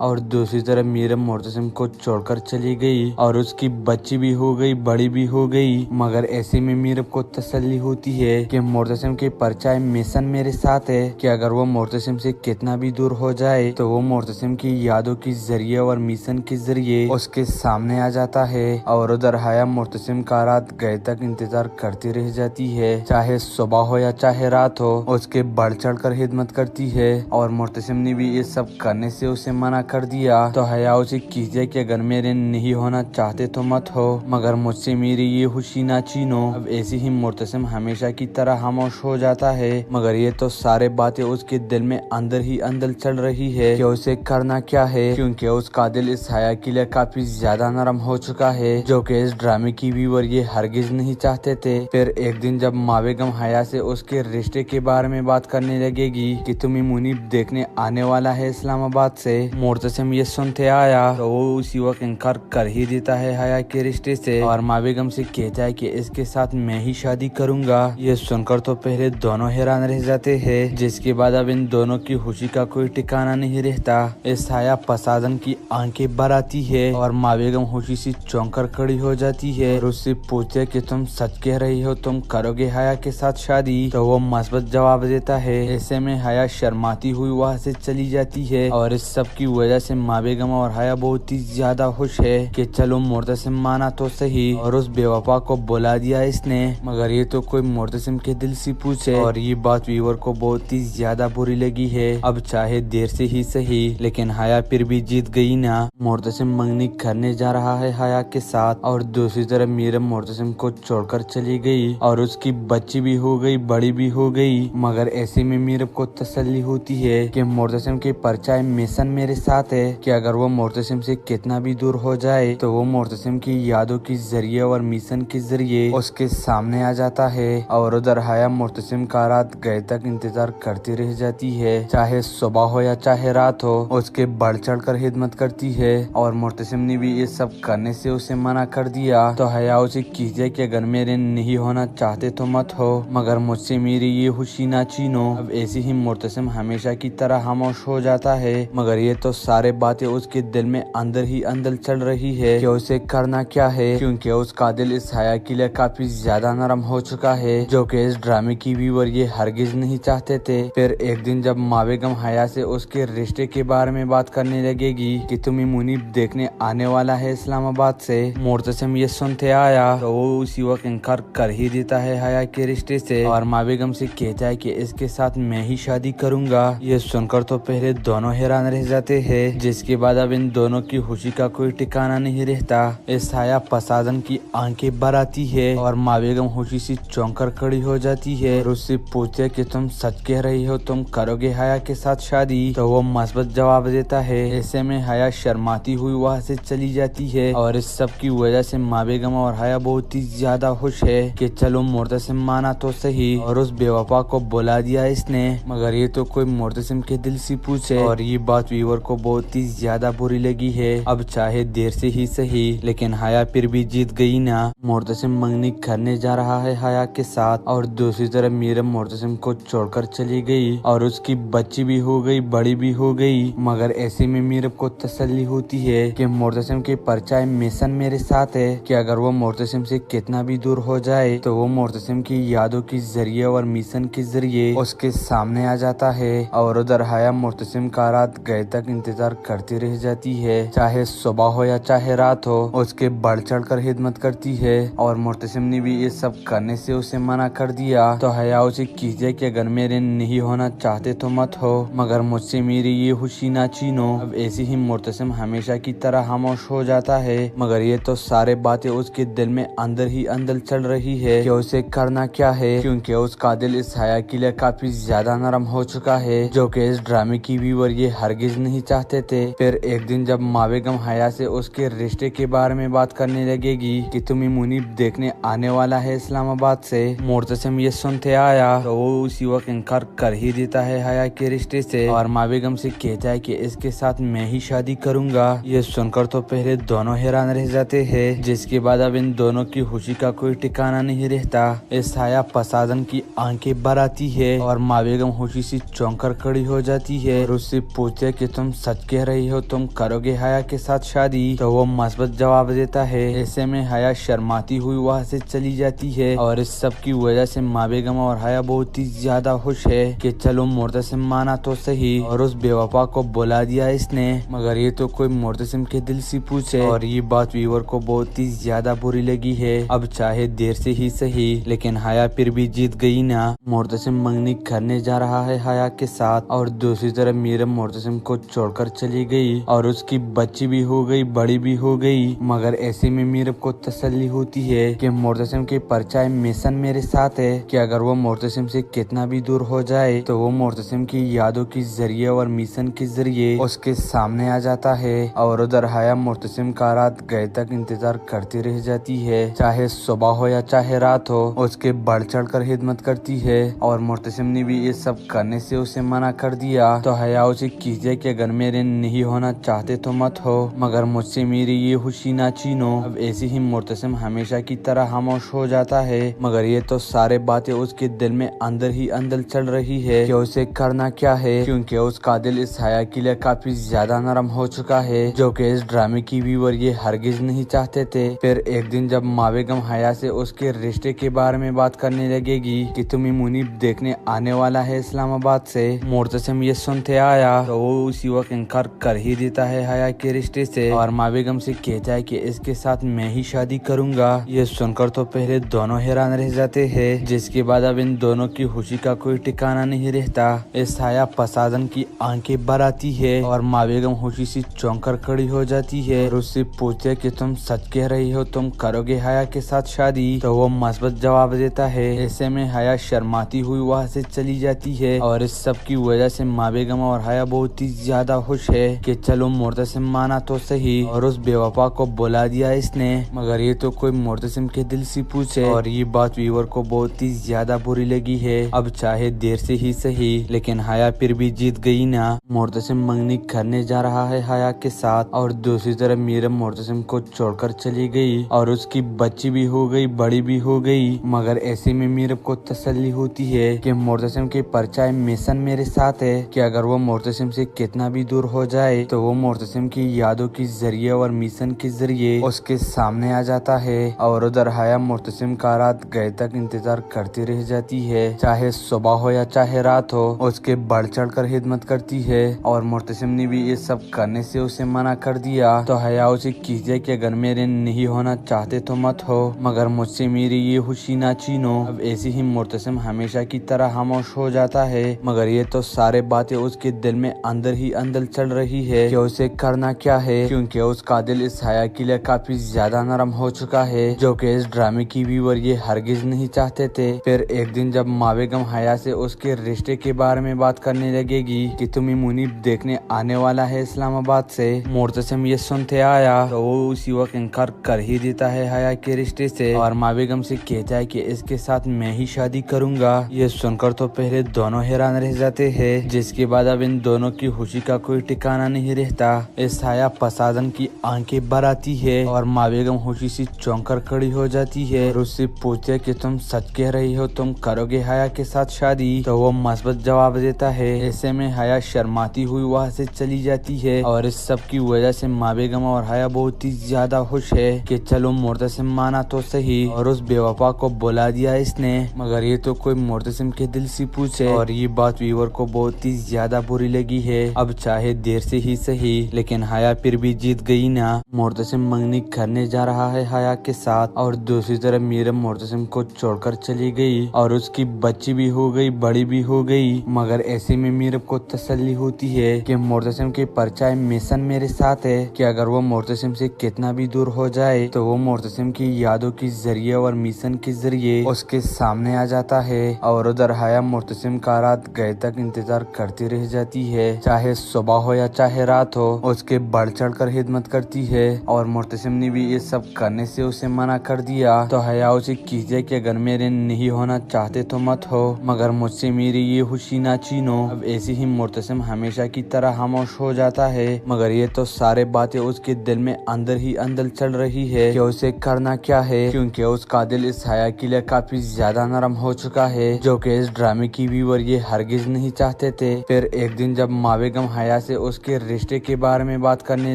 और दूसरी तरफ मीरम मोर्तसिम को छोड़कर चली गई और उसकी बच्ची भी हो गई, बड़ी भी हो गई, मगर ऐसे में मीरम को तसल्ली होती है कि मोर्तसिम की परछाई मिशन मेरे साथ है कि अगर वो मोर्तसिम से कितना भी दूर हो जाए तो वो मोर्तसिम की यादों के जरिए और मिशन के जरिए उसके सामने आ जाता है। और उधर हया मोर्तसिम का रात गए तक इंतजार करती रह जाती है, चाहे सुबह हो या चाहे रात हो, उसके बढ़ चढ़ कर खिदमत करती है और मोर्तसिम ने भी ये सब करने से उसे मना कर दिया। तो हया उसे कीजिए कि अगर मेरे नहीं होना चाहते तो मत हो, मगर मुझसे मेरी ये खुशी ना छीनो। अब ऐसे ही मोर्तसिम हमेशा की तरह खामोश हो जाता है, मगर ये तो सारे बातें उसके दिल में अंदर ही अंदर चल रही है कि उसे करना क्या है, क्योंकि उसका दिल इस हया के लिए काफी ज्यादा नरम हो चुका है, जो कि इस ड्रामे की व्यूअर ये हरगिज नहीं चाहते थे। फिर एक दिन जब माँ बेगम हया से उसके रिश्ते के बारे में बात करने लगेगी कि तुम्हें मुनीब देखने आने वाला है इस्लामाबाद से, मोर्तसिम ये सुनते आया तो वो उस युवक इनकार कर ही देता है हया के रिश्ते से और माँ बेगम से कहता है कि इसके साथ मैं ही शादी करूंगा। ये सुनकर तो पहले दोनों हैरान रह जाते हैं, जिसके बाद अब इन दोनों की खुशी का कोई ठिकाना नहीं रहता। इस हया पसादन की आंखें भर आती है और माँ बेगम खुशी से चौंक कर खड़ी हो जाती है और उससे पूछते कि तुम सच कह रही हो, तुम करोगे हया के साथ शादी? तो वो मस्बत जवाब देता है। ऐसे में हया शर्माती हुई वहाँ से चली जाती है और इस सब की वजह से माँ बेगम और हया बहुत ही ज्यादा खुश है कि चलो मोर्तसिम माना तो सही और उस बेवफा को बुला दिया इसने, मगर ये तो कोई मोर्तसिम के दिल से पूछे और ये बात व्यूअर को बहुत ही ज्यादा बुरी लगी है। अब चाहे देर से ही सही, लेकिन हया फिर भी जीत गई ना। मोर्तसिम मंगनी करने जा रहा है हया के साथ और दूसरी तरफ मीरम मोर्तसिम को छोड़कर चली गई और उसकी बच्ची भी हो गई, बड़ी भी हो गई, मगर ऐसे में मीरम को तसल्ली होती है कि मोर्तसिम की परछाई मिशन मेरे साथ है कि अगर वो मोर्तसिम से कितना भी दूर हो जाए तो वो मोर्तसिम की यादों के जरिए और मिशन के जरिए उसके सामने आ जाता है। और उधर हया मोर्तसिम का रात गए तक इंतजार करती रह जाती है, चाहे सुबह हो या चाहे रात हो, उसके बढ़ चढ़ कर खिदमत करती है और मोर्तसिम ने भी ये सब करने से उसे मना कर दिया। तो हया उसे कीजिए कि अगर मेरे नहीं होना चाहते तो मत हो, मगर मुझसे मेरी ये खुशी ना छीनो। अब ऐसे ही मोर्तसिम हमेशा की तरह खामोश हो जाता है, मगर ये तो सारे बातें उसके दिल में अंदर ही अंदर चल रही है कि उसे करना क्या है, क्योंकि उसका दिल इस हया के लिए काफी ज्यादा नरम हो चुका है, जो कि इस ड्रामे की व्यूअर ये हरगिज नहीं चाहते थे। फिर एक दिन जब माँ बेगम हया से उसके रिश्ते के बारे में बात करने लगेगी कि तुम्हें मुनीब देखने आने वाला है इस्लामाबाद से, मोर्तसिम ये सुनते आया तो वो उस युवक इनकार कर ही देता है हया के रिश्ते से और माँ बेगम से कहता है कि इसके साथ मैं ही शादी करूंगा। ये सुनकर तो पहले दोनों हैरान रह जाते हैं, जिसके बाद अब इन दोनों की खुशी का कोई ठिकाना नहीं रहता। इस हया पसादन की आंखें भर आती है और माँ बेगम खुशी से चौंक कर खड़ी हो जाती है और उससे पूछते कि तुम सच कह रही हो, तुम करोगे हया के साथ शादी? तो वो मस्बत जवाब देता है। ऐसे में हया शर्माती हुई वहाँ से चली जाती है और इस सब की वजह से माँ बेगम और हया बहुत ही ज्यादा खुश है कि चलो मोर्तसिम माना तो सही और उस बेवफा को बुला दिया इसने, मगर ये तो कोई मोर्तसिम के दिल से पूछे और ये बात व्यूअर को बहुत ही ज्यादा बुरी लगी है। अब चाहे देर से ही सही, लेकिन हया फिर भी जीत गई ना। मोर्तसिम मंगनी करने जा रहा है हया के साथ और दूसरी तरफ मीरम मोर्तसिम को छोड़कर चली गई और उसकी बच्ची भी हो गई, बड़ी भी हो गई, मगर ऐसे में मीरम को तसल्ली होती है कि मोर्तसिम की परछाई मिशन मेरे साथ है कि अगर वो मोर्तसिम से कितना भी दूर हो जाए तो वो मोर्तसिम की यादों के जरिए और मिशन के जरिए जरिए उसके सामने आ जाता है और उधर हया मुर्तसिम का रात गए तक इंतजार करती रह जाती है। चाहे सुबह हो या चाहे रात हो, उसके बढ़ चढ़ कर खिदमत करती है और मुर्तसिम ने भी ये सब करने से उसे मना कर दिया। तो हया उसे कीजिए कि अगर मेरे नहीं होना चाहते तो मत हो, मगर मुझसे मेरी ये खुशी ना छीनो। अब ऐसे ही मुर्तसिम हमेशा की तरह खामोश हो जाता है, मगर ये तो सारे बातें उसके दिल में अंदर ही अंदर चल रही है कि उसे करना क्या है, क्योंकि उसका दिल इस हया के लिए काफी ज्यादा नरम हो चुका है, जो कि इस ड्रामे की व्यूअर ये हरगिज नहीं चाहते थे। फिर एक दिन जब माँ बेगम हया से उसके रिश्ते के बारे में बात करने लगेगी कि तुम्हें मुनीब देखने आने वाला है इस्लामाबाद से, मुर्तसिम ये सुनते आया तो वो उसी वक्त इनकार कर ही देता है हया के रिश्ते से और माँ बेगम से कहता है कि इसके साथ मैं ही शादी करूंगा। ये सुनकर तो पहले दोनों हैरान रह जाते हैं, जिसके बाद अब इन दोनों की खुशी का कोई ठिकाना नहीं रहता। इस हया पसादन की आंखें भर आती है और माँ बेगम खुशी से चौंक कर खड़ी हो जाती है और उससे पूछते कि तुम सच कह रही हो, तुम करोगे हया के साथ शादी? तो वो मस्बत जवाब देता है। ऐसे में हया शर्माती हुई वहाँ से चली जाती है और इस सब की वजह से माँ बेगम और हया बहुत ही ज्यादा खुश है कि चलो मुर्तसिम माना तो सही और उस बेवफा को बुला दिया इसने। मगर ये तो कोई मुर्तसिम के दिल से पूछे और ये बात व्यूअर को बहुत ही ज्यादा बुरी लगी है। अब चाहे देर से ही सही, लेकिन हया फिर भी जीत गई ना। मुर्तसिम मंगनी करने जा रहा है हया के साथ और दूसरी तरफ मीरम मुर्तसिम को छोड़कर चली गई और उसकी बच्ची भी हो गई, बड़ी भी हो गई। मगर ऐसे में मीरम को तसल्ली होती है कि मुर्तसिम की परछाई मिशन मेरे साथ है, कि अगर वो मुर्तसिम से कितना भी दूर हो जाए तो वो मुर्तसिम की यादों के जरिए और मिशन के जरिए उसके सामने आ जाता है। और उधर हया मुर्तसिम का रात गए तक इंतजार करती रह जाती है, चाहे सुबह हो या चाहे रात हो, उसके बढ़ चढ़ कर खिदमत करती है और मुर्तसिम ने भी ये सब करने से उसे मना कर दिया। तो हया उसे कीजिए कि अगर मेरे नहीं होना चाहते तो मत हो, मगर मुझसे मेरी ये खुशी ना छीनो। अब ऐसे ही मुर्तसिम हमेशा की तरह खामोश हो जाता है, मगर ये तो सारे बातें उसके दिल में अंदर ही अंदर चल रही है कि उसे करना क्या है, क्योंकि उसका दिल इस हया के लिए काफी ज्यादा नरम हो चुका है, जो कि इस ड्रामे की व्यूअर ये हरगिज नहीं चाहते थे। फिर एक दिन जब माँ बेगम हया से उसके रिश्ते के बारे में बात करने लगेगी कि तुम्हें मुनीब देखने आने वाला है इस्लामाबाद से, मुर्तसिम ये सुनते आया तो वो उसी वक्त इनकार कर ही देता है हया के रिश्ते से और माँ बेगम से कहता है कि इसके साथ मैं ही शादी करूंगा। ये सुनकर तो पहले दोनों हैरान रह जाते हैं, जिसके बाद अब इन दोनों की खुशी का कोई ठिकाना नहीं रहता। इस हया पसादन की आंखें भर आती है और माँ बेगम खुशी से चौंक कर खड़ी हो जाती है और उससे पूछते कि तुम सच कह रही हो, तुम करोगे हया के साथ शादी? तो वो मस्बत जवाब देता है। ऐसे में हया शर्माती हुई वहाँ से चली जाती है और इस सब की वजह से माँ बेगम और हया बहुत ही ज्यादा खुश है कि चलो मुर्तसिम माना तो सही और उस बेवफा को बुला दिया इसने। मगर ये तो कोई मुर्तसिम के दिल से पूछे और ये बात व्यूअर को बहुत ही ज्यादा बुरी लगी है। अब चाहे देर से ही सही, लेकिन हया फिर भी जीत गई ना। मुर्तसिम मंगनी करने जा रहा है हया के साथ और दूसरी तरफ मीरम मुर्तसिम को छोड़कर चली गई और उसकी बच्ची भी हो गई, बड़ी भी हो गई। मगर ऐसे में मीरम को तसल्ली होती है कि मुर्तसिम की परछाई मिशन मेरे साथ है, कि अगर वो मुर्तसिम से कितना भी दूर हो जाए तो वो मुर्तसिम की यादों के जरिए और मिशन के जरिए उसके सामने आ जाता है। और उधर हया मुर्तसिम का रात गए तक इंतजार करती रह जाती है, चाहे सुबह हो या चाहे रात हो, उसके बढ़ चढ़ कर खिदमत करती है और मुर्तसिम ने भी ये सब करने से उसे मना कर दिया। तो हया उसे कीजिए कि अगर मेरे नहीं होना चाहते तो मत हो, मगर मुझसे मेरी ये खुशी ना छीनो। अब ऐसे ही मुर्तसिम हमेशा की तरह खामोश हो जाता है, मगर ये तो सारे बातें उसके दिल में अंदर ही अंदर चल रही है कि उसे करना क्या है, क्योंकि उसका दिल इस हया के लिए काफी ज्यादा नरम हो चुका है, जो कि इस ड्रामे की व्यूअर ये हरगिज नहीं चाहते थे। फिर एक दिन जब माँ बेगम हया से उसके रिश्ते के बारे में बात करने लगेगी कि तुम्हें मुनीब देखने आने वाला है इस्लामाबाद से, मुर्तसिम ये सुनते आया तो वो उसी वक्त इनकार कर ही देता है हया के रिश्ते से और माँ बेगम से कहता है कि इसके साथ मैं ही शादी करूंगा। ये सुनकर तो पहले दोनों हैरान रह जाते हैं, जिसके बाद अब इन दोनों की खुशी का कोई ठिकाना नहीं रहता। इस हया पसादन की आंखें भर आती है और माँ बेगम खुशी से चौंक कर खड़ी हो जाती है और उससे पूछते कि तुम सच कह रही हो, तुम करोगे हया के साथ शादी? तो वो मस्बत जवाब देता है। ऐसे में हया शर्माती हुई वहाँ से चली जाती है और इस सब की वजह से माँ बेगम और हया बहुत ही ज्यादा खुश है कि चलो मुर्तसिम माना तो सही और उस बेवफा को बुला दिया इसने। मगर ये तो कोई मुर्तसिम मोर्तसिम के दिल से पूछे और ये बात वीवर को बहुत ही ज्यादा बुरी लगी है। अब चाहे देर से ही सही लेकिन हया फिर भी जीत गई ना। मोर्तसिम मंगनी करने जा रहा है हया के साथ और दूसरी तरफ मीरम मोर्तसिम को छोड़कर चली गई और उसकी बच्ची भी हो गई, बड़ी भी हो गई। मगर ऐसे में मीरम को तसल्ली होती है कि मोर्तसिम की परछाई मिशन मेरे साथ है कि अगर वो मोर्तसिम से कितना भी दूर हो जाए तो वो मोर्तसिम की यादों के जरिए और मिशन के जरिए उसके सामने आ जाता है। और उधर हया मोर्तसिम का रात गए तक इंतजार करती रह जाती है, चाहे सुबह हो या चाहे रात हो। उसके बढ़ चढ़ कर खिदमत करती है और मोर्तसिम ने भी ये सब करने से उसे मना कर दिया। तो हया उसे कीजिए कि अगर मेरे नहीं होना चाहते तो मत हो, मगर मुझसे मेरी ये खुशी ना छीनो। अब ऐसे ही मोर्तसिम हमेशा की तरह खामोश हो जाता है। मगर ये तो सारे बातें उसके दिल में अंदर ही अंदर चल रही है कि उसे करना क्या है, क्योंकि उसका दिल इस हया के लिए काफी ज्यादा नरम हो चुका है, जो कि इस ड्रामे की व्यूअर ये हरगिज नहीं चाहते थे। फिर एक दिन जब माँ बेगम हया से उसके रिश्ते के बारे में बात करने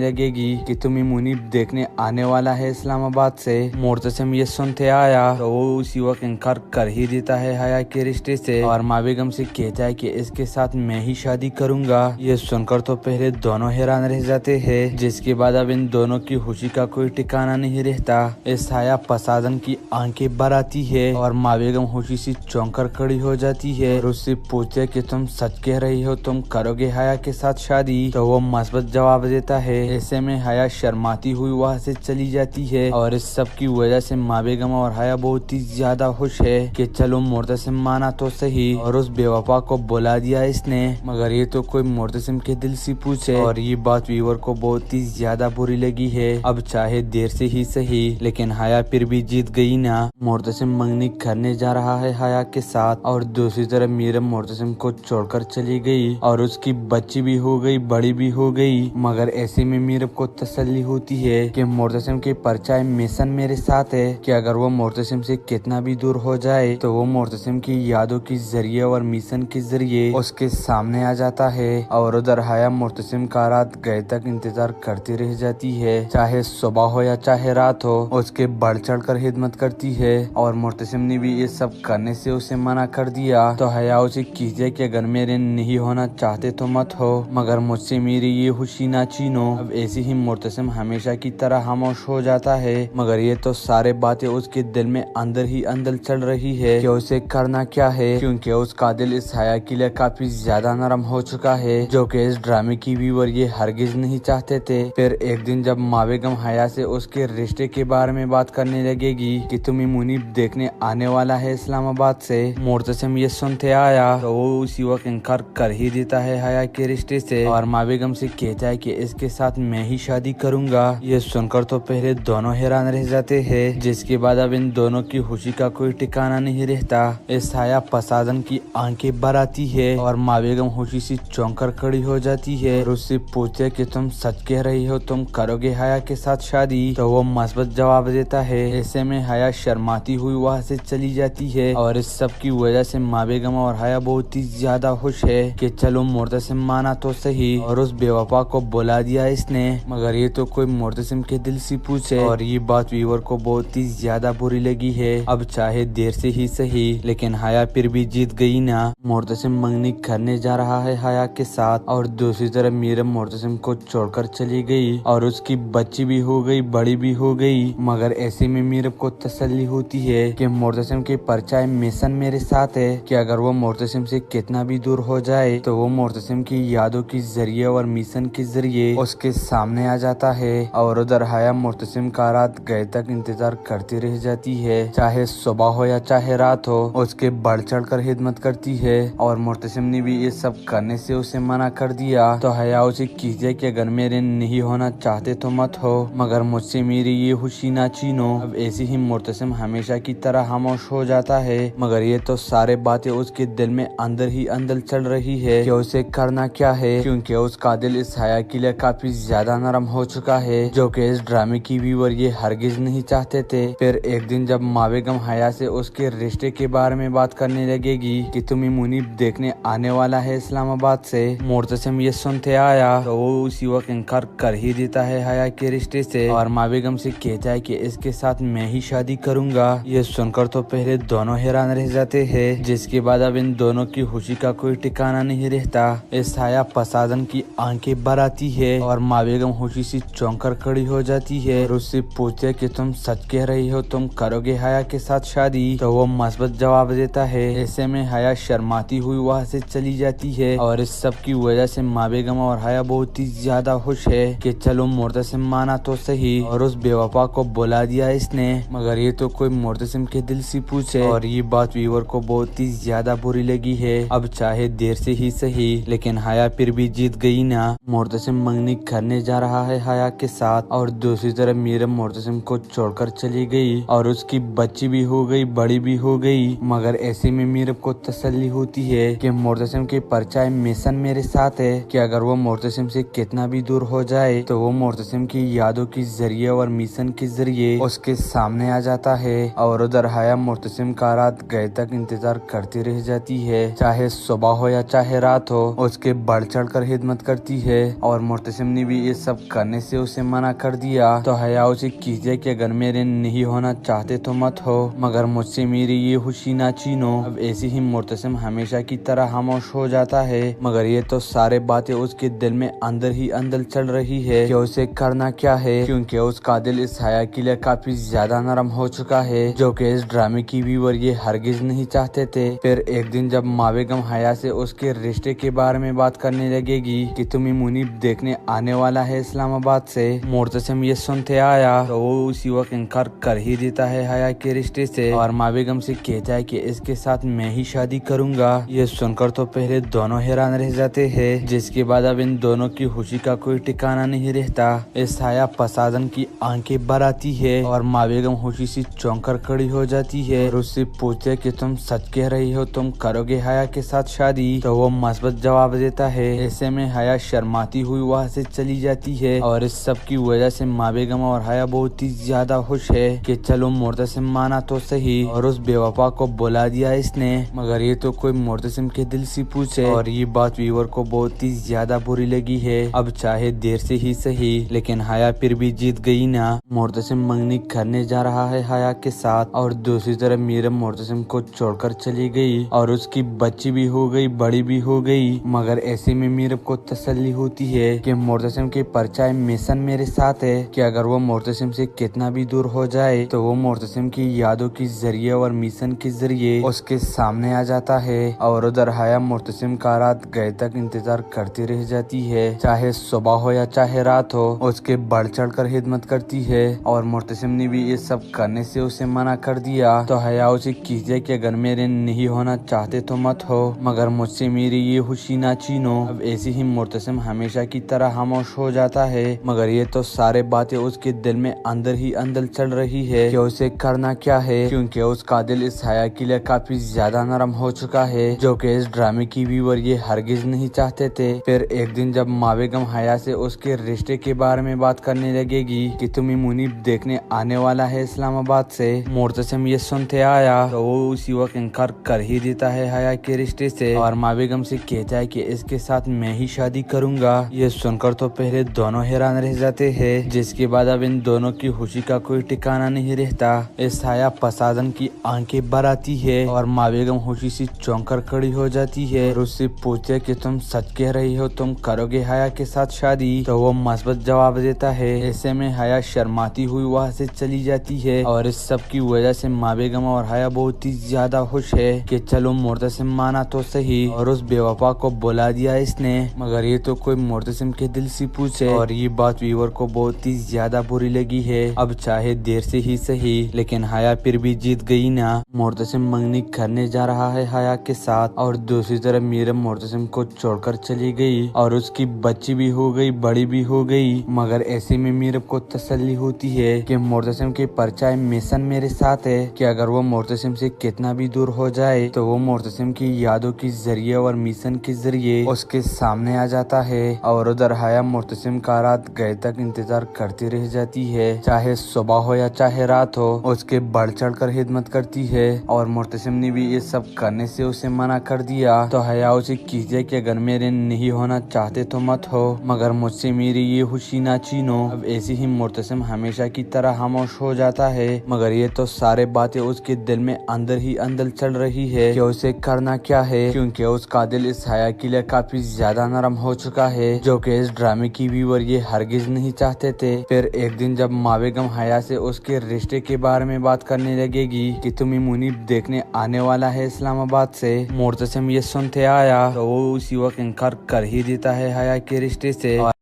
लगेगी कि तुम्हें मुनीब देखने आने वाला है इस्लामाबाद से, मोर्तसिम ये सुनते आया तो वो उसी वक्त इनकार कर ही देता है हया के रिश्ते से और माँ बेगम से कहता है कि इसके साथ मैं ही शादी करूंगा। ये सुनकर तो पहले दोनों हैरान रह जाते हैं, जिसके बाद अब इन दोनों की खुशी का कोई ठिकाना नहीं रहता। इस हया पसादन की आंखें भर आती है और माँ बेगम खुशी से चौंक कर खड़ी हो जाती है और उससे पूछे कि तुम सच कह रही हो, तुम करोगे हया के साथ शादी? तो वो मस्बत जवाब देता है। ऐसे में हया शर्माती हुई वहाँ से चली जाती है और इस सब की वजह से माँ बेगम और हया बहुत ही ज्यादा खुश है कि चलो मोर्तसिम माना तो सही और उस बेवफा को बुला दिया इसने। मगर ये तो कोई मोर्तसिम के दिल से पूछे और ये बात वीवर को बहुत ही ज्यादा बुरी लगी है। अब चाहे देर से ही सही लेकिन हया फिर भी जीत गई ना। मोर्तसिम मंगनी करने जा रहा है हया के साथ और दूसरी तरफ मीरम मोर्तसिम को छोड़कर चली गई और उसकी बच्ची भी हो गई, बड़ी भी हो गई। मगर ऐसे में मीरम को तसल्ली होती है कि मोर्तसिम की परछाई मिशन मेरे साथ है कि अगर वो मोर्तसिम से कितना भी दूर हो जाए तो वो मोर्तसिम की यादों के जरिए और मिशन के जरिए उसके सामने आ जाता है। और उधर हया मोर्तसिम का रात गए तक इंतजार करती रह जाती है, चाहे सुबह हो या चाहे रात हो। उसके बढ़ चढ़ कर खिदमत करती है और मोर्तसिम ने भी ये सब करने से उसे मना कर दिया। तो हया उसे कीजिए कि अगर मेरे नहीं होना चाहते तो मत हो, मगर मुझसे मेरी ये खुशी ना छीनो। अब ऐसे ही मोर्तसिम हमेशा की तरह खामोश हो जाता है। मगर ये तो सारे बातें उसके दिल में अंदर ही अंदर चल रही है कि उसे करना क्या है, क्योंकि उसका दिल इस हया के लिए काफी ज्यादा नरम हो चुका है, जो कि इस ड्रामे की व्यूअर ये हरगिज नहीं चाहते थे। फिर एक दिन जब माँ बेगम हया से उसके रिश्ते के बारे में बात करने लगेगी कि तुम्हें मुनीब देखने आने वाला है इस्लामाबाद से, मोर्तसिम ये सुनते आया तो वो उसी वक्त इनकार कर ही देता है हया के रिश्ते से और माँ बेगम से कहता है कि इसके साथ मैं ही शादी करूंगा। ये सुनकर तो पहले दोनों हैरान रह जाते हैं, जिसके बाद अब इन दोनों की खुशी का कोई ठिकाना नहीं रहता। इस हया पसादन की आंखें भर आती है और माँ बेगम खुशी से चौंक कर खड़ी हो जाती है और उससे पूछे कि तुम सच कह रही हो, तुम करोगे हया के साथ शादी? तो वो मस्बत जवाब देता है। ऐसे में हया शर्माती हुई वहाँ से चली जाती है और इस सब की वजह से माँ बेगम और हया बहुत ही ज्यादा खुश है कि चलो मोर्तसिम माना तो सही और उस बेवफा को बुला दिया इसने। मगर ये तो कोई मोर्तसिम के दिल से पूछे और ये बात वीवर को बहुत ही ज्यादा बुरी लगी है। अब चाहे देर से ही सही लेकिन हया फिर भी जीत गई ना। मोर्तसिम मंगनी करने जा रहा है हया के साथ और दूसरी तरफ मीरम मोर्तसिम को छोड़कर चली गई और उसकी बच्ची भी हो गई, बड़ी भी हो गई। मगर ऐसे में मीरम को तसल्ली होती है कि मोर्तसिम की परछाई मिशन मेरे साथ है कि अगर वो मोर्तसिम से कितना भी दूर हो जाए तो वो मोर्तसिम की यादों के जरिए और मिशन के जरिए उसके सामने आ जाता है। और उधर हया मोर्तसिम का रात गए तक इंतजार करती रह जाती है, चाहे सुबह हो या चाहे रात हो। उसके बढ़ चढ़ कर खिदमत करती है और मोर्तसिम ने भी ये सब करने से उसे मना कर दिया। तो हया उसे कीजिए कि अगर मेरे नहीं होना चाहते तो मत हो, मगर मुझसे मेरी ये खुशी ना छीनो। अब ऐसे ही मोर्तसिम हमेशा की तरह खामोश हो जाता है। मगर ये तो सारे बातें उसके दिल में अंदर ही अंदर चल रही है कि उसे करना क्या है, क्योंकि उसका दिल इस हया के लिए काफी ज्यादा नरम हो चुका है, जो कि इस ड्रामे की व्यूअर ये हरगिज नहीं चाहते थे। फिर एक दिन जब माँ बेगम हया से उसके रिश्ते के बारे में बात करने लगेगी कि तुम्हें मुनीब देखने आने वाला है इस्लामाबाद से, मोर्तसिम ये सुनते आया तो वो उसी वक्त इनकार कर ही देता है हया के रिश्ते से और माँ बेगम से कहता है कि इसके साथ मैं ही शादी करूंगा। ये सुनकर तो पहले दोनों हैरान रह जाते हैं, है, जिसके बाद अब इन दोनों की खुशी का कोई ठिकाना नहीं रहता। इस हाया फसादन की आंखें भर आती है और माँ बेगम खुशी से चौंक कर खड़ी हो जाती है और उससे पूछती है कि तुम सच कह रही हो, तुम करोगे हाया के साथ शादी? तो वो मस्बत जवाब देता है। ऐसे में हाया शर्माती हुई वहाँ से चली जाती है और इस सब की वजह से माँ बेगम और हाया बहुत ही ज्यादा खुश है कि चलो मुर्तसिम माना तो सही और उस बेवफा को बुला दिया इसने। मगर ये तो कोई मुर्तसिम के दिल से पूछे और ये बात वीवर को बहुत ही ज्यादा बुरी लगी है। अब चाहे देर से ही सही लेकिन हाया फिर भी जीत गई ना। मुर्तसिम मंगनी करने जा रहा है हाया के साथ और दूसरी तरफ मीरम मुर्तसिम को छोड़कर चली गई और उसकी बच्ची भी हो गई, बड़ी भी हो गई। मगर ऐसे में मीरम को तसल्ली होती है कि मुर्तसिम के परचाए मिशन मेरे साथ है कि अगर वो मुर्तसिम से कितना भी दूर हो जाए तो वो मुर्तसिम की यादों के जरिए और मिशन के जरिए उसके सामने आ जाता है। और उधर हाया मुर्तसिम का रात गए तक इंतजार करती रह जाती है, चाहे सुबह हो या चाहे रात हो, उसके बढ़ चढ़ कर खिदमत करती है। और मुर्तसिम ने भी ये सब करने से उसे मना कर दिया तो हया उसे कीजिए कि अगर मेरे नहीं होना चाहते तो मत हो, मगर मुझसे मेरी ये खुशी ना छीनो। अब ऐसे ही मुर्तसिम हमेशा की तरह खामोश हो जाता है। मगर ये तो सारे बातें उसके दिल में अंदर ही अंदर चल रही है कि उसे करना क्या है, क्योंकि उसका दिल इस हया के लिए काफी ज्यादा नरम हो चुका है, जो कि इस ड्रामे की व्यूअर ये हरगिज नहीं चाहते थे। फिर एक दिन जब माँ बेगम हया से उसके रिश्ते के बारे में बात करने लगेगी कि तुम्हें मुनीब देखने आने वाला है इस्लामाबाद से, मुर्तसिम ये सुनते आया तो वो उसी वक्त इनकार कर ही देता है हया के रिश्ते से और माँ बेगम से कहता है कि इसके साथ मैं ही शादी करूंगा। ये सुनकर तो पहले दोनों हैरान रह जाते हैं, जिसके बाद अब इन दोनों की खुशी का कोई ठिकाना नहीं रहता। इस हाया फसादन की आंखें भर आती है और माँ बेगम खुशी से चौंक कर खड़ी हो जाती है और उससे पूछते है कि तुम सच कह रही हो, तुम करोगे हाया के साथ शादी? तो वो मस्बत जवाब देता है। ऐसे में हाया शर्माती हुई वहाँ से चली जाती है और इस सब की वजह से माँ बेगम और हाया बहुत ही ज्यादा खुश है कि चलो मुर्तसिम माना तो सही और उस बेवफा को बुला दिया इसने। मगर ये तो कोई मुर्तसिम के दिल से पूछे और ये बात वीवर को बहुत ही ज्यादा बुरी लगी है। अब चाहे देर से ही सही लेकिन हाया फिर भी जीत गई ना। मुर्तसिम मंगनी करने जा रहा है हाया के साथ और दूसरी तरफ मीरम मुर्तसिम को छोड़कर चली गई और उसकी बच्ची भी हो गई, बड़ी भी हो गई। मगर ऐसे में मीरम को तसल्ली होती है कि मुर्तसिम के परचाए मिशन मेरे साथ है कि अगर वो मुर्तसिम से कितना भी दूर हो जाए तो वो मुर्तसिम की यादों के जरिए और मिशन के जरिए उसके सामने आ जाता है। और उधर हाया मुर्तसिम का रात गए तक इंतजार करती रह जाती है, चाहे सुबह हो या चाहे रात हो, उसके बढ़ चढ़ कर खिदमत करती है। और मुर्तसिम ने भी ये सब करने से उसे मना कर दिया तो हया उसे कीजिए कि अगर मेरे नहीं होना चाहते तो मत हो, मगर मुझसे मेरी ये खुशी ना छीनो। अब ऐसे ही मुर्तसिम हमेशा की तरह खामोश हो जाता है। मगर ये तो सारे बातें उसके दिल में अंदर ही अंदर चल रही है कि उसे करना क्या है, क्योंकि उसका दिल इस हया के लिए काफी ज्यादा नरम हो चुका है, जो कि इस ड्रामे की व्यूअर ये हरगिज नहीं चाहते थे। फिर एक दिन जब माँ बेगम हया से उसके रिश्ते के बारे में बात करने लगेगी कि तुम्हें मुनीब देखने आने वाला है इस्लामाबाद से, मुर्तसिम ये सुनते आया तो वो उसी वक्त इनकार कर ही देता है हया के रिश्ते से और माँ बेगम से कहता है कि इसके साथ मैं ही शादी करूंगा। ये सुनकर तो पहले दोनों हैरान रह जाते हैं, जिसके बाद अब इन दोनों की खुशी का कोई ठिकाना नहीं रहता। इस हाया फसादन की आंखें भर आती है और माँ बेगम खुशी से चौंक कर खड़ी हो जाती है और उससे पूछते है कि तुम सच कह रही हो, तुम करोगे हाया के साथ शादी? तो वो मस्बत जवाब देता है। ऐसे में हाया शर्माती हुई वहाँ से चली जाती है और इस सब की वजह से माँ बेगम और हाया बहुत ही ज्यादा खुश है कि चलो मुर्तसिम माना तो सही और उस बेवफा को बुला दिया इसने। मगर ये तो कोई मुर्तसिम के दिल से पूछे और ये बात वीवर को बहुत ही ज्यादा बुरी लगी है। अब चाहे देर से ही सही लेकिन हाया फिर भी जीत गई ना। मुर्तसिम मंगनी करने जा रहा है हाया के साथ और दूसरी तरफ मीरम मुर्तसिम को छोड़कर चली गई और उसकी बच्ची भी हो गई, बड़ी भी हो गई। मगर ऐसे में मीरम को तसल्ली होती है कि मुर्तसिम के परचाए मिशन मेरे साथ है कि अगर वो मुर्तसिम से कितना भी दूर हो जाए तो वो मुर्तसिम की यादों के जरिए और मिशन के जरिए उसके सामने आ जाता है। और उधर हाया मुर्तसिम का रात गए तक इंतजार करती रह जाती है, चाहे सुबह हो या चाहे रात हो, उसके बढ़ चढ़ कर खिदमत करती है। और मुर्तसिम ने भी ये सब करने से उसे मना कर दिया तो हया उसे कीजिए कि अगर मेरे नहीं होना चाहते तो मत हो, मगर मुझसे मेरी ये खुशी ना छीनो। अब ऐसे ही मुर्तसिम हमेशा की तरह खामोश हो जाता है। मगर ये तो सारे बातें उसके दिल में अंदर ही अंदर चल रही है कि उसे करना क्या है, क्योंकि उसका दिल इस हया के लिए काफी ज्यादा नरम हो चुका है, जो कि इस ड्रामे की व्यूअर ये हरगिज नहीं चाहते थे। फिर एक दिन जब माँ बेगम हया से उसके रिश्ते के बारे में बात करने लगेगी कि तुम्हें मुनीब देखने आने वाला है इस्लामाबाद से, मोर्तसिम ये सुनते आया तो वो उसी वक्त इनकार कर ही देता है हया के रिश्ते से।